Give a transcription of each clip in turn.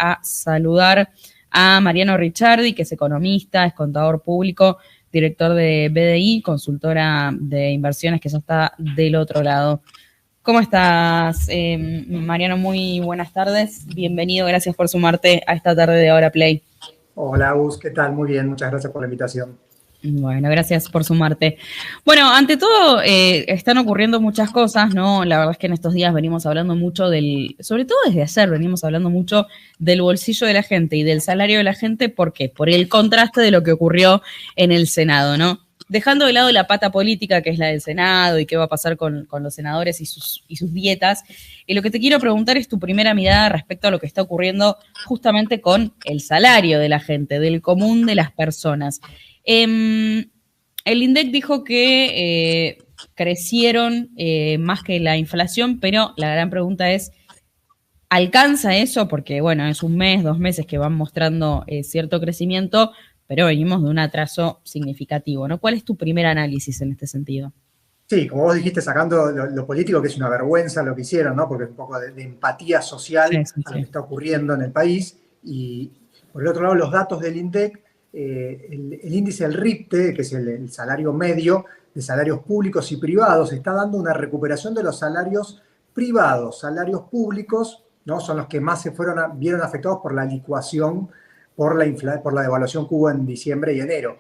a saludar a Mariano Ricciardi, que es economista, es contador público, director de BDI, consultora de inversiones, que ya está del otro lado. ¿Cómo estás, Mariano? Muy buenas tardes. Bienvenido, gracias por sumarte a esta tarde de Ahora Play. Hola, Agus, ¿qué tal? Muy bien, muchas gracias por la invitación. Bueno, gracias por sumarte. Bueno, ante todo, están ocurriendo muchas cosas, ¿no? La verdad es que en estos días venimos hablando mucho sobre todo desde ayer, venimos hablando mucho del bolsillo de la gente y del salario de la gente. ¿Por qué? Por el contraste de lo que ocurrió en el Senado, ¿no? Dejando de lado la pata política, que es la del Senado, y qué va a pasar con los senadores y sus dietas, lo que te quiero preguntar es tu primera mirada respecto a lo que está ocurriendo justamente con el salario de la gente, del común de las personas. El INDEC dijo que crecieron más que la inflación, pero la gran pregunta es, ¿alcanza eso? Porque, bueno, es un mes, 2 meses que van mostrando cierto crecimiento, pero venimos de un atraso significativo, ¿no? ¿Cuál es tu primer análisis en este sentido? Sí, como vos dijiste, sacando lo político, que es una vergüenza lo que hicieron, ¿no? Porque es un poco de empatía social a lo que está ocurriendo en el país. Y por el otro lado, los datos del INDEC, el índice del RIPTE, que es el salario medio de salarios públicos y privados, está dando una recuperación de los salarios privados. Salarios públicos, ¿no? Son los que más vieron afectados por la licuación, por la devaluación que hubo en diciembre y enero.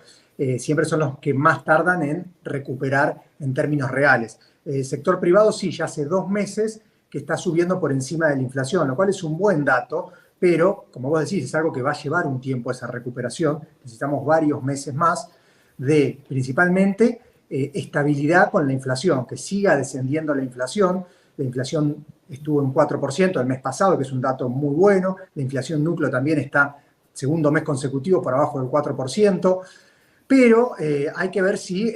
Siempre son los que más tardan en recuperar en términos reales. El sector privado sí, ya hace 2 meses que está subiendo por encima de la inflación, lo cual es un buen dato, pero como vos decís, es algo que va a llevar un tiempo esa recuperación. Necesitamos varios meses más de, principalmente, estabilidad con la inflación, que siga descendiendo la inflación. La inflación estuvo en 4% el mes pasado, que es un dato muy bueno. La inflación núcleo también está segundo mes consecutivo por abajo del 4%. Pero hay que ver si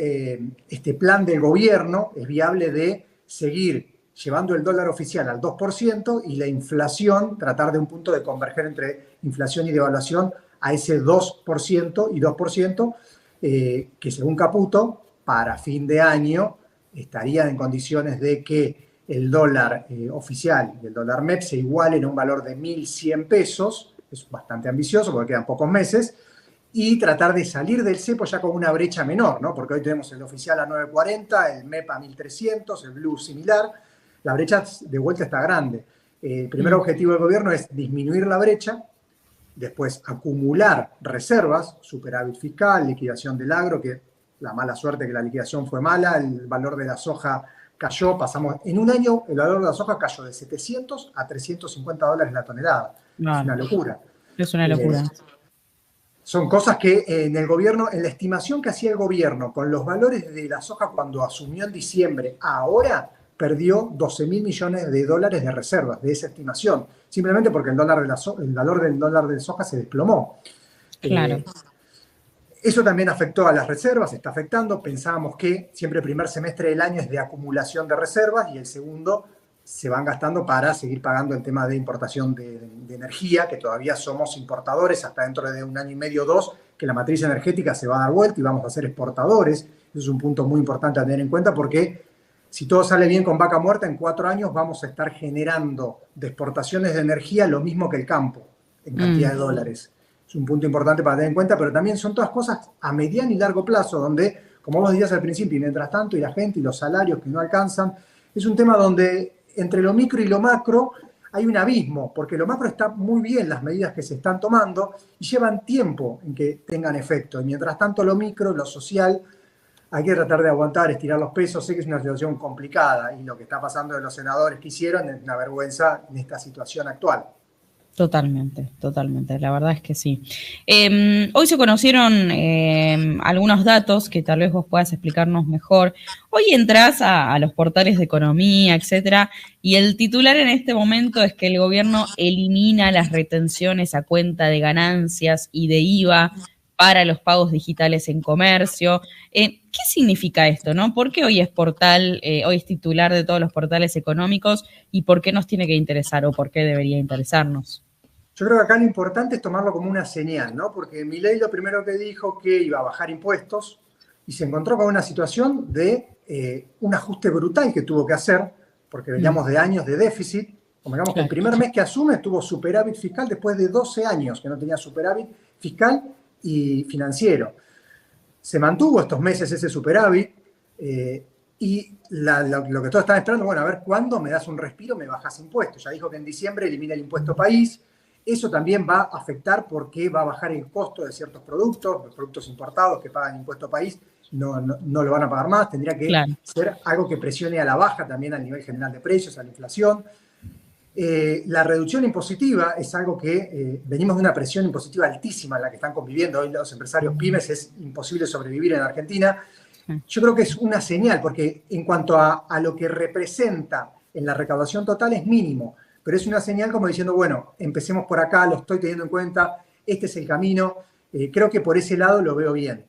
este plan del gobierno es viable de seguir llevando el dólar oficial al 2% y la inflación, tratar de un punto de converger entre inflación y devaluación a ese 2% y 2%, que según Caputo, para fin de año estarían en condiciones de que el dólar oficial y el dólar MEP se igualen a un valor de 1.100 pesos, es bastante ambicioso porque quedan pocos meses, y tratar de salir del cepo ya con una brecha menor, ¿no? Porque hoy tenemos el oficial a 9.40, el MEP a 1.300, el Blue similar. La brecha de vuelta está grande. El primer objetivo del gobierno es disminuir la brecha, después acumular reservas, superávit fiscal, liquidación del agro, que la mala suerte que la liquidación fue mala, el valor de la soja cayó, en un año el valor de la soja cayó de 700 a 350 dólares la tonelada. Claro. Es una locura. Es una locura. Son cosas que en el gobierno, en la estimación que hacía el gobierno con los valores de la soja cuando asumió en diciembre, ahora perdió 12.000 millones de dólares de reservas de esa estimación, simplemente porque el valor del dólar de soja se desplomó. Claro. Eso también afectó a las reservas, está afectando. Pensábamos que siempre el primer semestre del año es de acumulación de reservas y el segundo se van gastando para seguir pagando el tema de importación de energía, que todavía somos importadores hasta dentro de 1 año y medio, 2, que la matriz energética se va a dar vuelta y vamos a ser exportadores. Eso es un punto muy importante a tener en cuenta porque si todo sale bien con vaca muerta, en 4 años vamos a estar generando de exportaciones de energía lo mismo que el campo, en cantidad de dólares. Es un punto importante para tener en cuenta, pero también son todas cosas a mediano y largo plazo, donde, como vos decías al principio, y mientras tanto, y la gente y los salarios que no alcanzan, es un tema donde entre lo micro y lo macro hay un abismo, porque lo macro está muy bien las medidas que se están tomando y llevan tiempo en que tengan efecto. Y mientras tanto lo micro, lo social, hay que tratar de aguantar, estirar los pesos. Sé que es una situación complicada y lo que está pasando de los senadores que hicieron es una vergüenza en esta situación actual. Totalmente, totalmente. La verdad es que sí. Hoy se conocieron algunos datos que tal vez vos puedas explicarnos mejor. Hoy entras a los portales de economía, etcétera, y el titular en este momento es que el gobierno elimina las retenciones a cuenta de ganancias y de IVA para los pagos digitales en comercio. ¿Qué significa esto, no? ¿Por qué hoy es hoy es titular de todos los portales económicos y por qué nos tiene que interesar o por qué debería interesarnos? Yo creo que acá lo importante es tomarlo como una señal, ¿no? Porque Milei lo primero que dijo que iba a bajar impuestos y se encontró con una situación de un ajuste brutal que tuvo que hacer, porque veníamos de años de déficit, Como digamos que el primer mes que asume tuvo superávit fiscal después de 12 años que no tenía superávit fiscal y financiero. Se mantuvo estos meses ese superávit y lo que todos están esperando, bueno, a ver cuándo me das un respiro, me bajas impuestos. Ya dijo que en diciembre elimina el impuesto país. Eso también va a afectar porque va a bajar el costo de ciertos productos, los productos importados que pagan impuesto país no lo van a pagar más. Tendría que ser algo que presione a la baja también al nivel general de precios, a la inflación. La reducción impositiva es algo que venimos de una presión impositiva altísima en la que están conviviendo hoy los empresarios pymes. Es imposible sobrevivir en Argentina. Yo creo que es una señal, porque en cuanto a lo que representa en la recaudación total es mínimo, pero es una señal como diciendo, bueno, empecemos por acá, lo estoy teniendo en cuenta, este es el camino. Creo que por ese lado lo veo bien.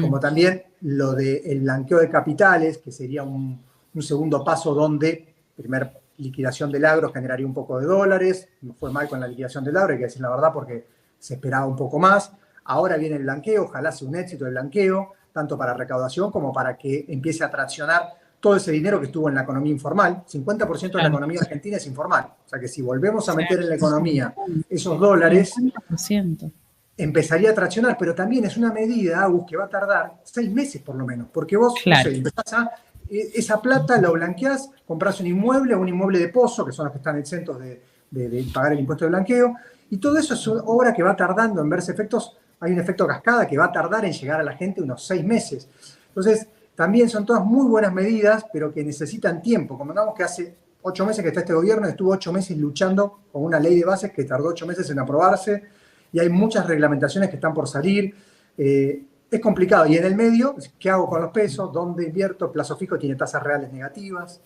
Como también lo del blanqueo de capitales, que sería un segundo paso donde, primer liquidación del agro generaría un poco de dólares. No fue mal con la liquidación del agro, hay que decir la verdad, porque se esperaba un poco más. Ahora viene el blanqueo, ojalá sea un éxito el blanqueo, tanto para recaudación como para que empiece a traccionar todo ese dinero que estuvo en la economía informal. 50% de la economía argentina es informal. O sea que si volvemos a meter en la economía esos dólares, 50%. Empezaría a traccionar, pero también es una medida, Agus, que va a tardar 6 meses por lo menos, porque vos no sé, empezás a esa plata la blanqueás, comprás un inmueble de pozo, que son los que están exentos de pagar el impuesto de blanqueo, y todo eso es una obra que va tardando en verse efectos. Hay un efecto cascada que va a tardar en llegar a la gente unos 6 meses. Entonces, también son todas muy buenas medidas, pero que necesitan tiempo. Convengamos que hace 8 meses que está este gobierno, estuvo 8 meses luchando con una ley de bases que tardó 8 meses en aprobarse, y hay muchas reglamentaciones que están por salir. Es complicado. Y en el medio, ¿qué hago con los pesos? ¿Dónde invierto? Plazo fijo tiene tasas reales negativas.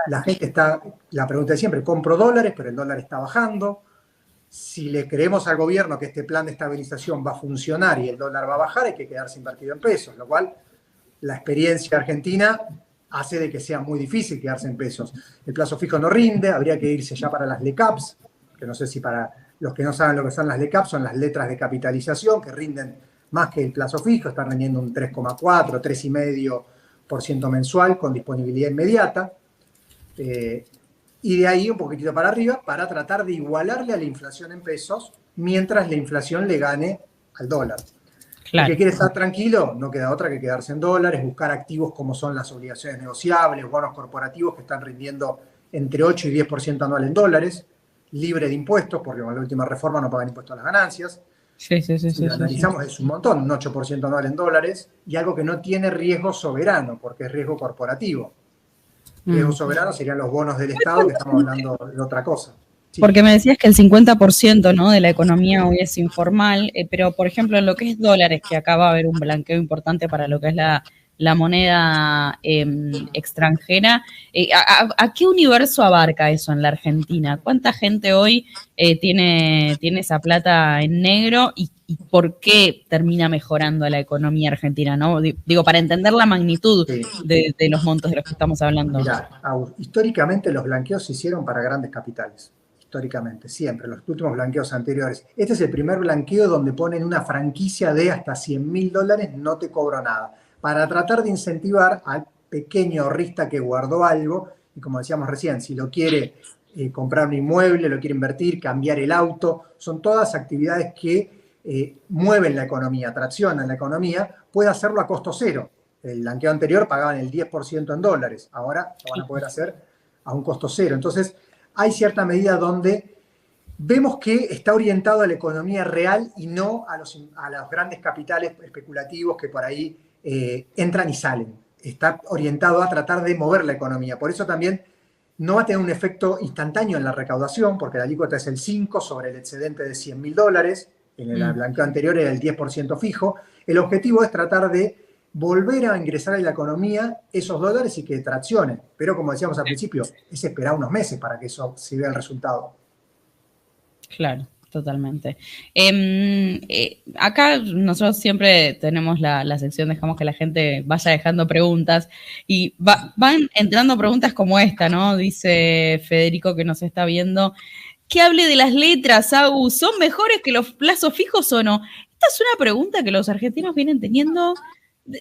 La gente está, la pregunta de siempre, compro dólares, pero el dólar está bajando. Si le creemos al gobierno que este plan de estabilización va a funcionar y el dólar va a bajar, hay que quedarse invertido en pesos, lo cual la experiencia argentina hace de que sea muy difícil quedarse en pesos. El plazo fijo no rinde, habría que irse ya para las LECAPs, que no sé si para los que no saben lo que son las LECAPs, son las letras de capitalización que rinden más que el plazo fijo, están rindiendo un 3,4, 3,5% mensual con disponibilidad inmediata. Y de ahí un poquitito para arriba para tratar de igualarle a la inflación en pesos mientras la inflación le gane al dólar. Claro. El que quiere estar tranquilo, no queda otra que quedarse en dólares, buscar activos como son las obligaciones negociables, bonos corporativos que están rindiendo entre 8 y 10% anual en dólares, libre de impuestos, porque con la última reforma no pagan impuestos a las ganancias. Si lo analizamos, es un montón, un 8% anual en dólares, y algo que no tiene riesgo soberano, porque es riesgo corporativo. Riesgo soberano serían los bonos del Estado, que estamos hablando de otra cosa. Sí. Porque me decías que el 50%, ¿no?, de la economía hoy es informal, pero por ejemplo en lo que es dólares, que acá va a haber un blanqueo importante para lo que es la moneda extranjera, ¿a qué universo abarca eso en la Argentina? ¿Cuánta gente hoy tiene esa plata en negro y por qué termina mejorando la economía argentina, ¿no? Digo, para entender la magnitud de los montos de los que estamos hablando. Mirá, históricamente los blanqueos se hicieron para grandes capitales. Históricamente, siempre, los últimos blanqueos anteriores. Este es el primer blanqueo donde ponen una franquicia de hasta $100.000, no te cobro nada, para tratar de incentivar al pequeño ahorrista que guardó algo, y como decíamos recién, si lo quiere comprar un inmueble, lo quiere invertir, cambiar el auto, son todas actividades que mueven la economía, traccionan la economía, puede hacerlo a costo cero. El blanqueo anterior pagaban el 10% en dólares, ahora lo van a poder hacer a un costo cero. Entonces, hay cierta medida donde vemos que está orientado a la economía real y no a los grandes capitales especulativos que por ahí entran y salen. Está orientado a tratar de mover la economía. Por eso también no va a tener un efecto instantáneo en la recaudación, porque la alícuota es el 5 sobre el excedente de $100.000. En el blanqueo anterior era el 10% fijo. El objetivo es tratar de volver a ingresar en la economía esos dólares y que traccionen. Pero como decíamos al principio, es esperar unos meses para que eso se vea el resultado. Claro, totalmente. Acá nosotros siempre tenemos la sección, dejamos que la gente vaya dejando preguntas y van entrando preguntas como esta, ¿no? Dice Federico que nos está viendo. Que hable de las letras, Agus, ¿son mejores que los plazos fijos o no? Esta es una pregunta que los argentinos vienen teniendo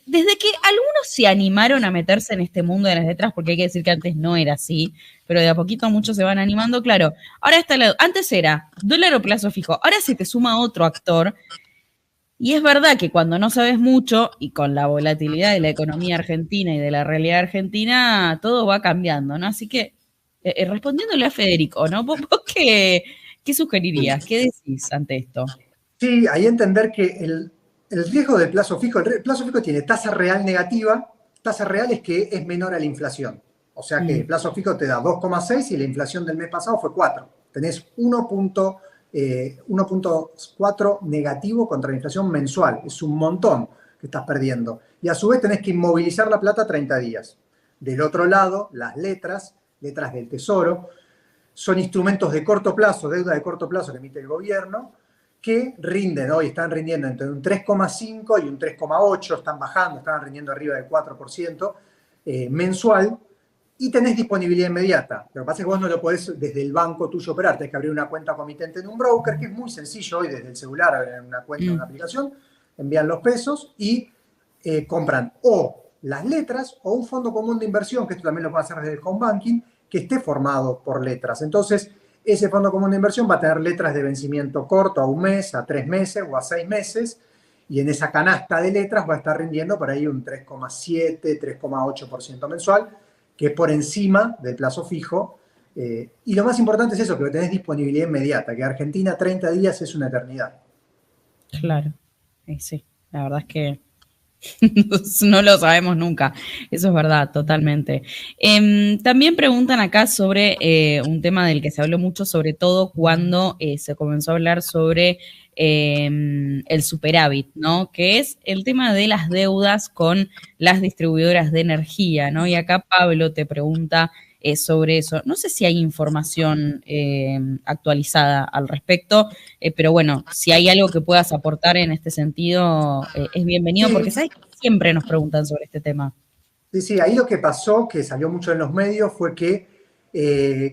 desde que algunos se animaron a meterse en este mundo de las letras, porque hay que decir que antes no era así, pero de a poquito muchos se van animando, claro. Ahora está antes era dólar o plazo fijo, ahora se te suma otro actor. Y es verdad que cuando no sabes mucho, y con la volatilidad de la economía argentina y de la realidad argentina, todo va cambiando, ¿no? Así que, respondiéndole a Federico, ¿no? ¿Vos qué sugerirías? ¿Qué decís ante esto? Sí, ahí entender que el riesgo del plazo fijo, el plazo fijo tiene tasa real negativa, tasa real es que es menor a la inflación. O sea que el plazo fijo te da 2,6 y la inflación del mes pasado fue 4. Tenés 1,4 negativo contra la inflación mensual. Es un montón que estás perdiendo. Y a su vez tenés que inmovilizar la plata 30 días. Del otro lado, las letras del Tesoro, son instrumentos de corto plazo, deuda de corto plazo que emite el gobierno, que rinden, hoy están rindiendo entre un 3,5 y un 3,8, están bajando, están rindiendo arriba del 4% mensual, y tenés disponibilidad inmediata. Lo que pasa es que vos no lo podés desde el banco tuyo operar, tenés que abrir una cuenta comitente en un broker, que es muy sencillo hoy desde el celular, abrir una cuenta en una aplicación, envían los pesos y compran o las letras o un fondo común de inversión, que esto también lo pueden hacer desde el home banking, que esté formado por letras. Entonces, ese fondo común de inversión va a tener letras de vencimiento corto a un mes, a 3 meses o a 6 meses, y en esa canasta de letras va a estar rindiendo por ahí un 3,7, 3,8% mensual, que es por encima del plazo fijo. Y lo más importante es eso, que tenés disponibilidad inmediata, que Argentina 30 días es una eternidad. Claro, sí, la verdad es que no lo sabemos nunca, eso es verdad, totalmente. También preguntan acá sobre un tema del que se habló mucho, sobre todo cuando se comenzó a hablar sobre el superávit, ¿no? Que es el tema de las deudas con las distribuidoras de energía, ¿no? Y acá Pablo te pregunta sobre eso. No sé si hay información actualizada al respecto, pero bueno, si hay algo que puedas aportar en este sentido, es bienvenido, porque sabes que siempre nos preguntan sobre este tema. Sí, ahí lo que pasó, que salió mucho en los medios, fue que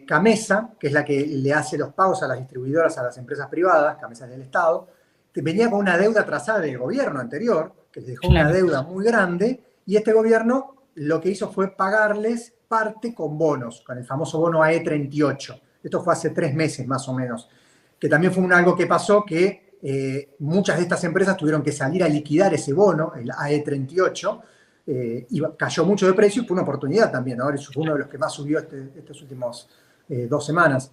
Camesa, que es la que le hace los pagos a las distribuidoras, a las empresas privadas, Camesa es del Estado, venía con una deuda atrasada del gobierno anterior, que les dejó una deuda muy grande, y este gobierno lo que hizo fue pagarles parte con bonos, con el famoso bono AE38. Esto fue hace 3 meses más o menos, que también fue algo que pasó que muchas de estas empresas tuvieron que salir a liquidar ese bono, el AE38, y cayó mucho de precio y fue una oportunidad también, ¿no? Eso fue uno de los que más subió estas últimas 2 semanas.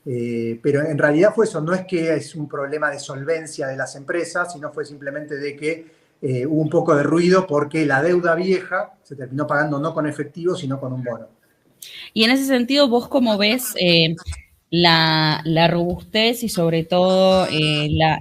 Pero en realidad fue eso, no es que es un problema de solvencia de las empresas, sino fue simplemente de que hubo un poco de ruido porque la deuda vieja se terminó pagando no con efectivo, sino con un bono. Y en ese sentido, ¿vos cómo ves la robustez y sobre todo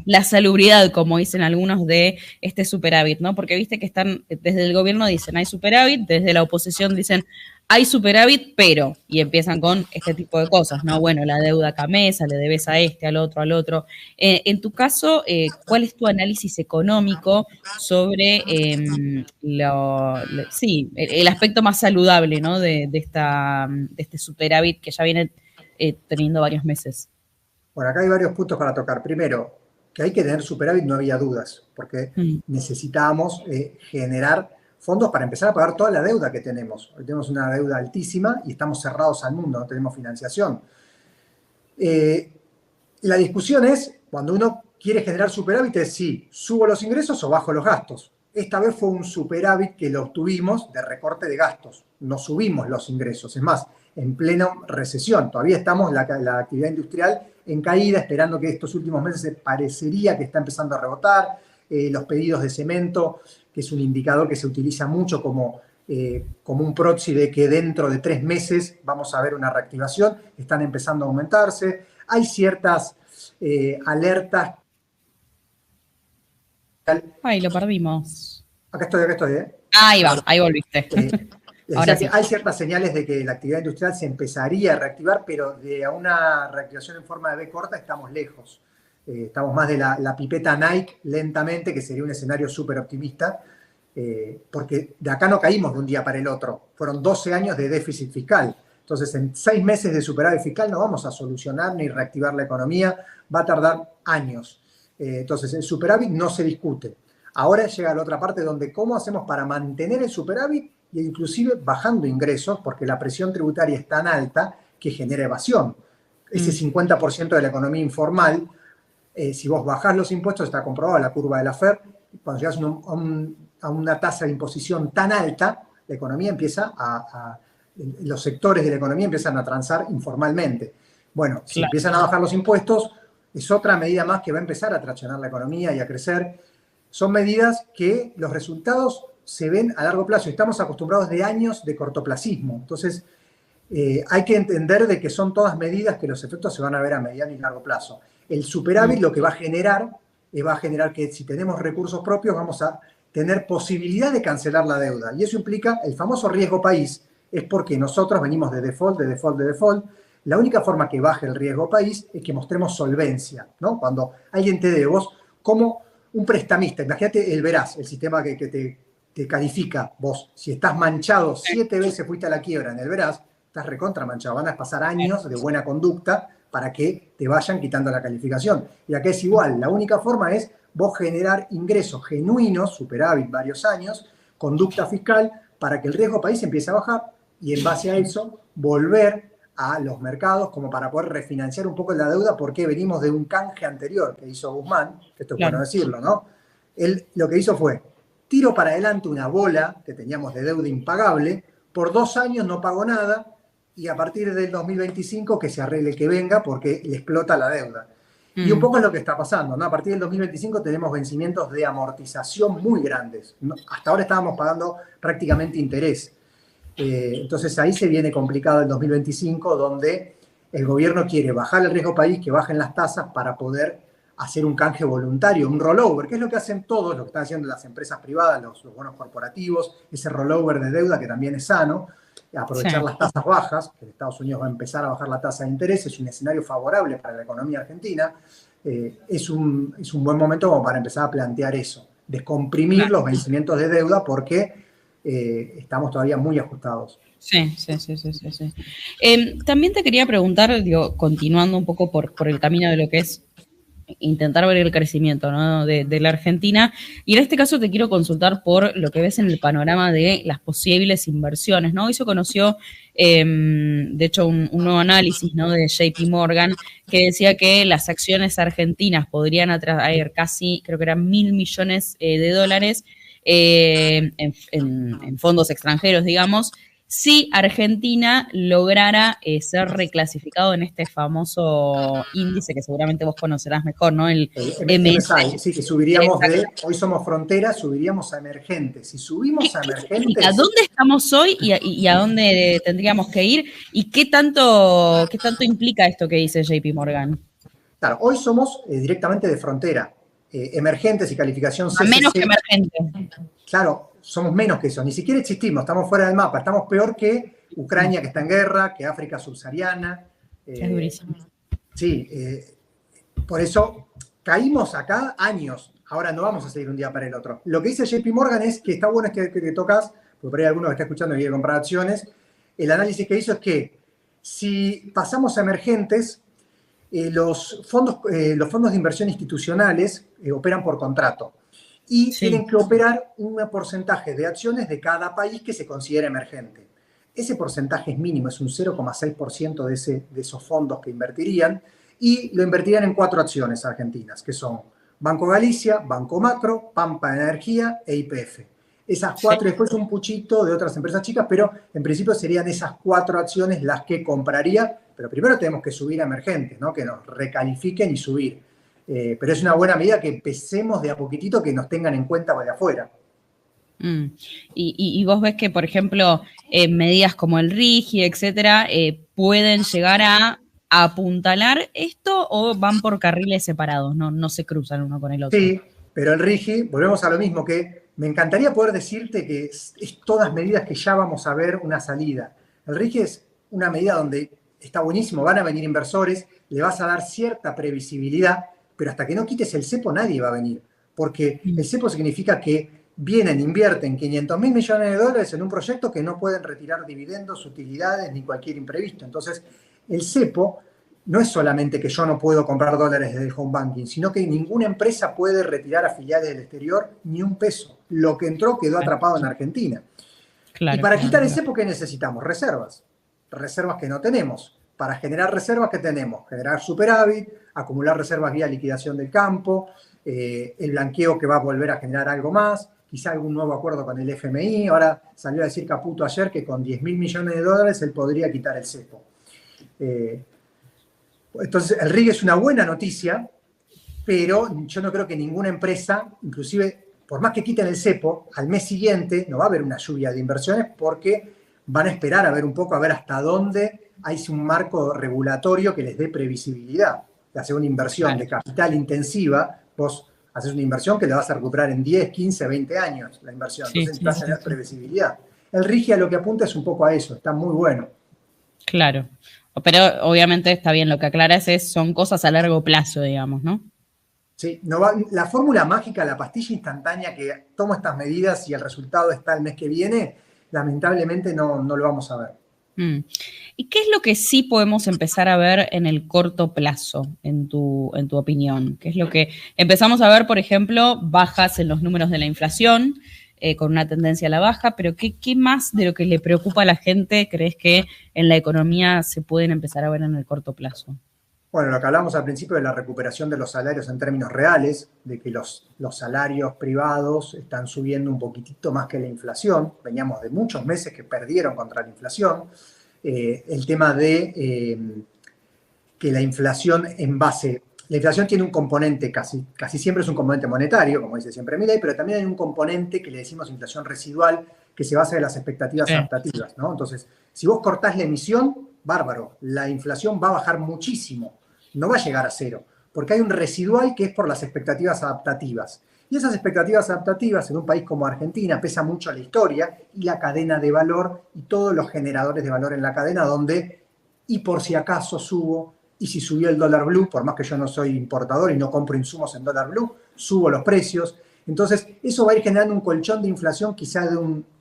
la salubridad, como dicen algunos, de este superávit, ¿no? Porque viste que están, desde el gobierno dicen hay superávit, desde la oposición dicen hay superávit, pero, y empiezan con este tipo de cosas, ¿no? Bueno, la deuda Camesa, le debes a este, al otro, al otro. En tu caso, ¿cuál es tu análisis económico sobre sí, el aspecto más saludable, ¿no? De este superávit que ya viene teniendo varios meses? Bueno, acá hay varios puntos para tocar. Primero, que hay que tener superávit, no había dudas, porque necesitábamos generar fondos para empezar a pagar toda la deuda que tenemos. Hoy tenemos una deuda altísima y estamos cerrados al mundo, no tenemos financiación. La discusión es, cuando uno quiere generar superávit, es si subo los ingresos o bajo los gastos. Esta vez fue un superávit que lo obtuvimos de recorte de gastos, no subimos los ingresos. Es más, en plena recesión, todavía estamos la actividad industrial en caída, esperando que estos últimos meses parecería que está empezando a rebotar. Los pedidos de cemento, que es un indicador que se utiliza mucho como un proxy de que dentro de 3 meses vamos a ver una reactivación, están empezando a aumentarse. Hay ciertas alertas. Ay, lo perdimos. Acá estoy, ¿eh? Ahí va, ahí volviste. Ahora sí. Hay ciertas señales de que la actividad industrial se empezaría a reactivar, pero de una reactivación en forma de V corta estamos lejos. Estamos más de la pipeta Nike lentamente, que sería un escenario súper optimista, porque de acá no caímos de un día para el otro. Fueron 12 años de déficit fiscal. Entonces, en 6 meses de superávit fiscal no vamos a solucionar ni reactivar la economía, va a tardar años. Entonces, el superávit no se discute. Ahora llega a la otra parte donde cómo hacemos para mantener el superávit e inclusive bajando ingresos, porque la presión tributaria es tan alta que genera evasión. Ese 50% de la economía informal, si vos bajás los impuestos, está comprobado la curva de la FED, cuando llegas a una tasa de imposición tan alta, la economía empieza los sectores de la economía empiezan a transar informalmente. Bueno, si empiezan a bajar los impuestos, es otra medida más que va a empezar a traccionar la economía y a crecer. Son medidas que los resultados se ven a largo plazo. Estamos acostumbrados de años de cortoplacismo. Entonces, hay que entender de que son todas medidas que los efectos se van a ver a mediano y largo plazo. El superávit lo que va a generar que si tenemos recursos propios vamos a tener posibilidad de cancelar la deuda. Y eso implica el famoso riesgo país. Es porque nosotros venimos de default, de default, de default. La única forma que baje el riesgo país es que mostremos solvencia, ¿no? Cuando alguien te debe, vos como un prestamista, imagínate el Veraz, el sistema que te califica vos. Si estás manchado 7 veces fuiste a la quiebra en el Veraz, estás recontra manchado. Van a pasar años de buena conducta para que te vayan quitando la calificación. Y acá es igual. La única forma es vos generar ingresos genuinos, superávit varios años, conducta fiscal, para que el riesgo país empiece a bajar y en base a eso volver a los mercados como para poder refinanciar un poco la deuda, porque venimos de un canje anterior que hizo Guzmán, que esto es bueno decirlo, ¿no? Él lo que hizo fue, tiro para adelante una bola que teníamos de deuda impagable, por 2 años no pagó nada, y a partir del 2025 que se arregle que venga porque le explota la deuda. Y un poco es lo que está pasando, ¿no? A partir del 2025 tenemos vencimientos de amortización muy grandes. Hasta ahora estábamos pagando prácticamente interés. Entonces ahí se viene complicado el 2025, donde el gobierno quiere bajar el riesgo país, que bajen las tasas para poder hacer un canje voluntario, un rollover, que es lo que hacen todos, lo que están haciendo las empresas privadas, los bonos corporativos, ese rollover de deuda que también es sano, aprovechar las tasas bajas, que Estados Unidos va a empezar a bajar la tasa de interés, es un escenario favorable para la economía argentina, es un buen momento como para empezar a plantear eso, descomprimir los vencimientos de deuda porque estamos todavía muy ajustados. Sí. También te quería preguntar, digo, continuando un poco por el camino de lo que es intentar ver el crecimiento, ¿no? de la Argentina, y en este caso te quiero consultar por lo que ves en el panorama de las posibles inversiones, ¿no? Hoy se conoció, de hecho, un nuevo análisis, ¿no? de JP Morgan, que decía que las acciones argentinas podrían atraer casi, creo que eran $1.000 millones de dólares en fondos extranjeros, digamos, si Argentina lograra ser reclasificado en este famoso índice que seguramente vos conocerás mejor, ¿no? El MSCI. Sí, que subiríamos hoy somos frontera, subiríamos a emergentes. Si subimos a emergentes... ¿A dónde estamos hoy y a dónde tendríamos que ir? ¿Y qué tanto implica esto que dice JP Morgan? Claro, hoy somos directamente de frontera. Emergentes y calificación CCC. Menos que emergentes. Claro, somos menos que eso, ni siquiera existimos, estamos fuera del mapa, estamos peor que Ucrania, que está en guerra, que África subsahariana. Es durísimo. Sí, por eso caímos acá años, ahora no vamos a seguir un día para el otro. Lo que dice JP Morgan es que está bueno que te tocas, porque por ahí alguno que está escuchando y quiere comprar acciones, el análisis que hizo es que si pasamos a emergentes, los fondos de inversión institucionales operan por contrato y tienen que operar un porcentaje de acciones de cada país que se considera emergente. Ese porcentaje es mínimo, es un 0,6% de esos fondos que invertirían, y lo invertirían en 4 acciones argentinas, que son Banco Galicia, Banco Macro, Pampa Energía e YPF. Esas 4, después un puchito de otras empresas chicas, pero en principio serían esas 4 acciones las que compraría, pero primero tenemos que subir a emergentes, ¿no? Que nos recalifiquen y subir. Pero es una buena medida que empecemos de a poquitito, que nos tengan en cuenta de afuera. Y vos ves que, por ejemplo, medidas como el RIGI, etcétera, pueden llegar a apuntalar esto, o van por carriles separados, no se cruzan uno con el otro. Sí, pero el RIGI, volvemos a lo mismo, que me encantaría poder decirte que es todas medidas que ya vamos a ver una salida. El RIGI es una medida donde está buenísimo, van a venir inversores, le vas a dar cierta previsibilidad, pero hasta que no quites el cepo nadie va a venir, porque el cepo significa que vienen, invierten 500.000 millones de dólares en un proyecto que no pueden retirar dividendos, utilidades ni cualquier imprevisto. Entonces, el cepo no es solamente que yo no puedo comprar dólares desde el home banking, sino que ninguna empresa puede retirar a filiales del exterior ni un peso. Lo que entró quedó atrapado en Argentina. Claro, y para quitar claro. ese, ¿por qué necesitamos? Reservas. Reservas que no tenemos. Para generar reservas, ¿qué tenemos? Generar superávit, acumular reservas vía liquidación del campo, el blanqueo que va a volver a generar algo más, quizá algún nuevo acuerdo con el FMI. Ahora salió a decir Caputo ayer que con 10.000 millones de dólares él podría quitar el cepo. Entonces, el RIG es una buena noticia, pero yo no creo que ninguna empresa, inclusive por más que quiten el cepo, al mes siguiente no va a haber una lluvia de inversiones porque van a esperar a ver un poco, a ver hasta dónde hay un marco regulatorio que les dé previsibilidad. De hacer una inversión de capital intensiva, vos haces una inversión que la vas a recuperar en 10, 15, 20 años, la inversión. Entonces vas a tener previsibilidad. El RIGI a lo que apunta es un poco a eso, está muy bueno. Claro, pero obviamente está bien, lo que aclaras son cosas a largo plazo, digamos, ¿no? Sí, la fórmula mágica, la pastilla instantánea que tomo estas medidas y el resultado está el mes que viene, lamentablemente no lo vamos a ver. ¿Y qué es lo que sí podemos empezar a ver en el corto plazo, en tu opinión? ¿Qué es lo que empezamos a ver, por ejemplo, bajas en los números de la inflación, con una tendencia a la baja, pero ¿qué más de lo que le preocupa a la gente crees que en la economía se pueden empezar a ver en el corto plazo? Bueno, lo que hablamos al principio de la recuperación de los salarios en términos reales, de que los salarios privados están subiendo un poquitito más que la inflación. Veníamos de muchos meses que perdieron contra la inflación. El tema de que la inflación la inflación tiene un componente, casi siempre es un componente monetario, como dice siempre Milei, pero también hay un componente que le decimos inflación residual, que se basa en las expectativas adaptativas, ¿no? Entonces, si vos cortás la emisión, bárbaro, la inflación va a bajar muchísimo, no va a llegar a cero, porque hay un residual que es por las expectativas adaptativas. Y esas expectativas adaptativas en un país como Argentina pesa mucho la historia y la cadena de valor y todos los generadores de valor en la cadena donde, y por si acaso subo, y si subió el dólar blue, por más que yo no soy importador y no compro insumos en dólar blue, subo los precios. Entonces, eso va a ir generando un colchón de inflación, quizá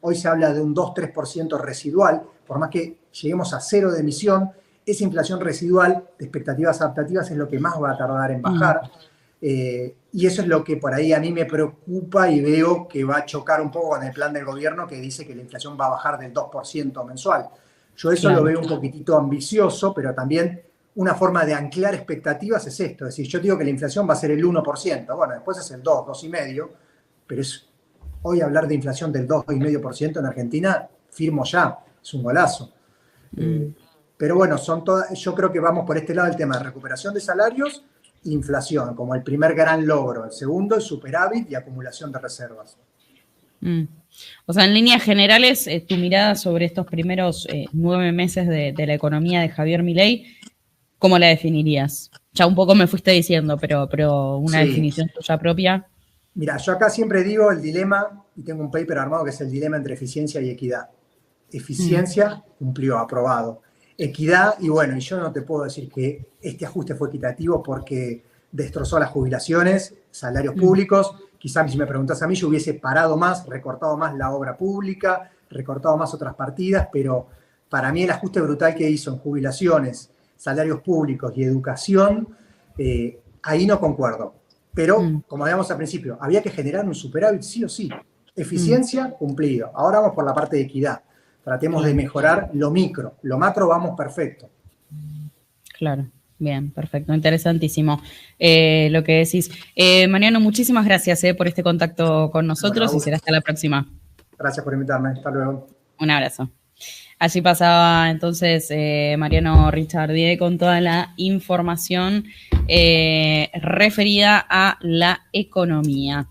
hoy se habla de un 2-3% residual, por más que lleguemos a cero de emisión, esa inflación residual de expectativas adaptativas es lo que más va a tardar en bajar. Y eso es lo que por ahí a mí me preocupa y veo que va a chocar un poco con el plan del gobierno que dice que la inflación va a bajar del 2% mensual. Yo eso lo veo un poquitito ambicioso, pero también una forma de anclar expectativas es esto. Es decir, yo digo que la inflación va a ser el 1%, bueno, después es el 2, 2,5%, pero hoy hablar de inflación del 2,5% en Argentina, firmo ya, es un golazo. Pero bueno, yo creo que vamos por este lado el tema de recuperación de salarios, inflación, como el primer gran logro. El segundo, el superávit y acumulación de reservas. O sea, en líneas generales, tu mirada sobre estos primeros 9 meses de la economía de Javier Milei, ¿cómo la definirías? Ya un poco me fuiste diciendo, pero una definición tuya propia. Mira, yo acá siempre digo el dilema, y tengo un paper armado que es el dilema entre eficiencia y equidad. Eficiencia, cumplió, aprobado. Equidad, y bueno, y yo no te puedo decir que este ajuste fue equitativo porque destrozó las jubilaciones, salarios públicos. Quizás si me preguntas a mí, yo hubiese parado más, recortado más la obra pública, recortado más otras partidas, pero para mí el ajuste brutal que hizo en jubilaciones, salarios públicos y educación, ahí no concuerdo. Pero, como habíamos al principio, había que generar un superávit sí o sí. Eficiencia, cumplido. Ahora vamos por la parte de equidad. Tratemos de mejorar lo micro. Lo macro vamos perfecto. Claro. Bien, perfecto, interesantísimo lo que decís. Mariano, muchísimas gracias por este contacto con nosotros y será hasta la próxima. Gracias por invitarme, hasta luego. Un abrazo. Allí pasaba entonces Mariano Richardier con toda la información referida a la economía.